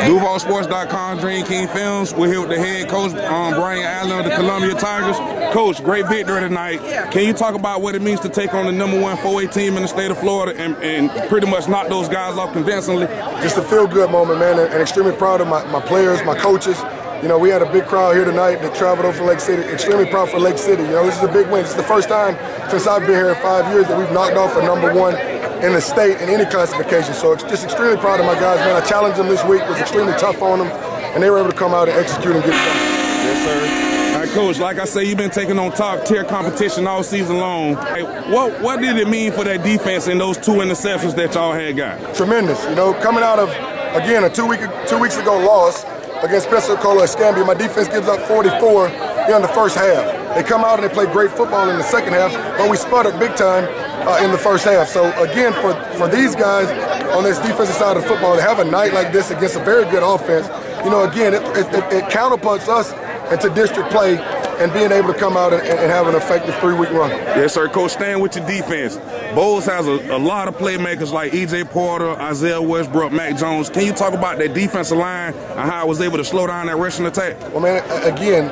DUVALCITYFOOTBALL, Dreamkingfilmz. We're here with the head coach, Brian Allen of the Columbia Tigers. Coach, great victory tonight. Can you talk about what it means to take on the #1 4A team in the state of Florida and pretty much knock those guys off convincingly? Just a feel-good moment, man, and extremely proud of my players, my coaches. You know, we had a big crowd here tonight that traveled over Lake City. Extremely proud for Lake City. You know, this is a big win. This is the first time since I've been here in 5 years that we've knocked off a #1 in the state in any classification. So just extremely proud of my guys, man. I challenged them this week, was extremely tough on them, and they were able to come out and execute and get it done. Yes, sir. All right, Coach, like I say, you've been taking on top-tier competition all season long. Hey, what did it mean for that defense and those 2 interceptions that y'all had got? Tremendous. You know, coming out of, again, a 2 weeks ago loss against Pensacola Escambia, my defense gives up 44 in the first half. They come out and they play great football in the second half, but we sputtered big time in the first half. So again, for these guys on this defensive side of football to have a night like this against a very good offense, you know, again, it counterpunts us into district play and being able to come out and have an effective 3-week run. Yes, sir. Coach, staying with your defense, BOLLES has a lot of playmakers like E.J. Porter, Isaiah Westbrook, Mac Jones. Can you talk about that defensive line and how I was able to slow down that rushing attack? Well, man, again,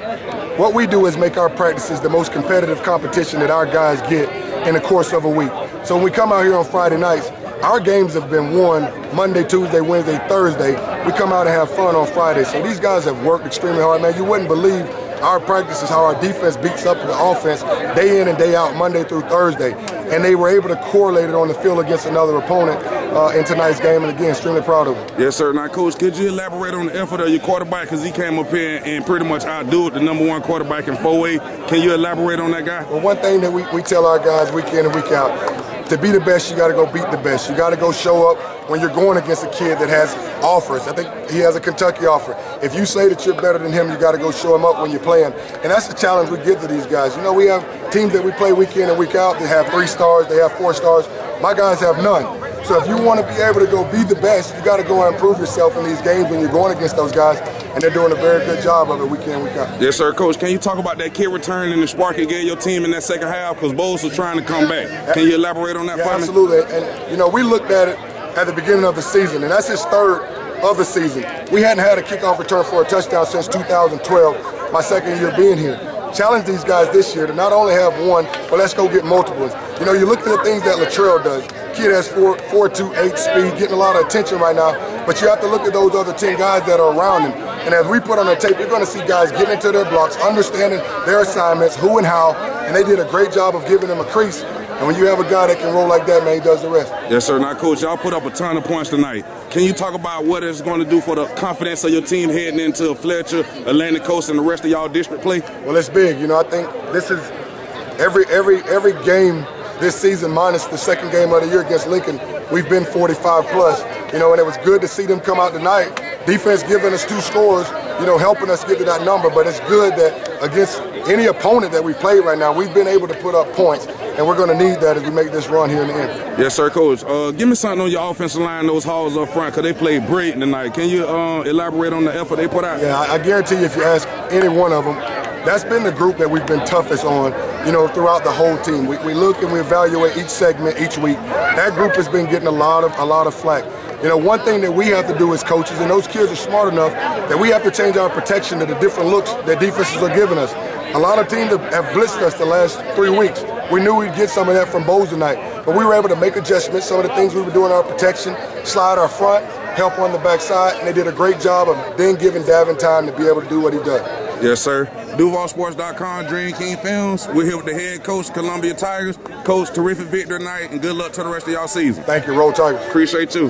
what we do is make our practices the most competitive competition that our guys get in the course of a week. So when we come out here on Friday nights, our games have been won Monday, Tuesday, Wednesday, Thursday. We come out and have fun on Friday. So these guys have worked extremely hard, man. You wouldn't believe our practice is how our defense beats up the offense day in and day out, Monday through Thursday. And they were able to correlate it on the field against another opponent in tonight's game, and again, extremely proud of them. Yes, sir. Now, Coach, could you elaborate on the effort of your quarterback? Because he came up here and pretty much outdid the #1 quarterback in 4A. Can you elaborate on that guy? Well, one thing that we tell our guys week in and week out, to be the best, you got to go beat the best. You got to go show up when you're going against a kid that has offers. I think he has a Kentucky offer. If you say that you're better than him, you got to go show him up when you're playing. And that's the challenge we give to these guys. You know, we have teams that we play week in and week out. They have 3 stars, they have 4 stars. My guys have none. So if you want to be able to go be the best, you got to go and improve yourself in these games when you're going against those guys, and they're doing a very good job of it week in, week out. Yes, sir. Coach, can you talk about that kid return and the spark it gave your team in that second half? Because BOLLES was trying to come back. Can you elaborate on that for me? Absolutely. And, you know, we looked at it at the beginning of the season, and that's his 3rd of the season. We hadn't had a kickoff return for a touchdown since 2012, my 2nd year being here. Challenge these guys this year to not only have 1, but let's go get multiples. You know, you look at the things that Latrell does. Kid has 4.28 speed, getting a lot of attention right now, but you have to look at those other 10 guys that are around him. And as we put on the tape, you're going to see guys getting into their blocks, understanding their assignments, who and how, and they did a great job of giving them a crease. And when you have a guy that can roll like that, man, he does the rest. Yes, sir. Now, Coach, y'all put up a ton of points tonight. Can you talk about what it's going to do for the confidence of your team heading into Fletcher, Atlantic Coast, and the rest of y'all district play? Well, it's big. You know, I think this is every game this season, minus the 2nd game of the year against Lincoln, we've been 45 plus. You know, and it was good to see them come out tonight. Defense giving us 2 scores, you know, helping us get to that number. But it's good that against any opponent that we played right now, we've been able to put up points. And we're going to need that as we make this run here in the end. Yes, sir, Coach. Give me something on your offensive line, those Hawks up front, because they played great tonight. Can you elaborate on the effort they put out? Yeah, I guarantee you if you ask any one of them, that's been the group that we've been toughest on, you know, throughout the whole team. We look and we evaluate each segment each week. That group has been getting a lot of flack. You know, one thing that we have to do as coaches, and those kids are smart enough, that we have to change our protection to the different looks that defenses are giving us. A lot of teams have blitzed us the last 3 weeks. We knew we'd get some of that from BOLLES tonight, but we were able to make adjustments. Some of the things we were doing in our protection, slide our front, help on the backside, and they did a great job of then giving Davin time to be able to do what he does. Yes, sir. DUVALCITYFOOTBALL, Dreamkingfilmz. We're here with the head coach, Columbia Tigers. Coach, terrific victory tonight, and good luck to the rest of y'all season. Thank you, Roll Tigers. Appreciate you.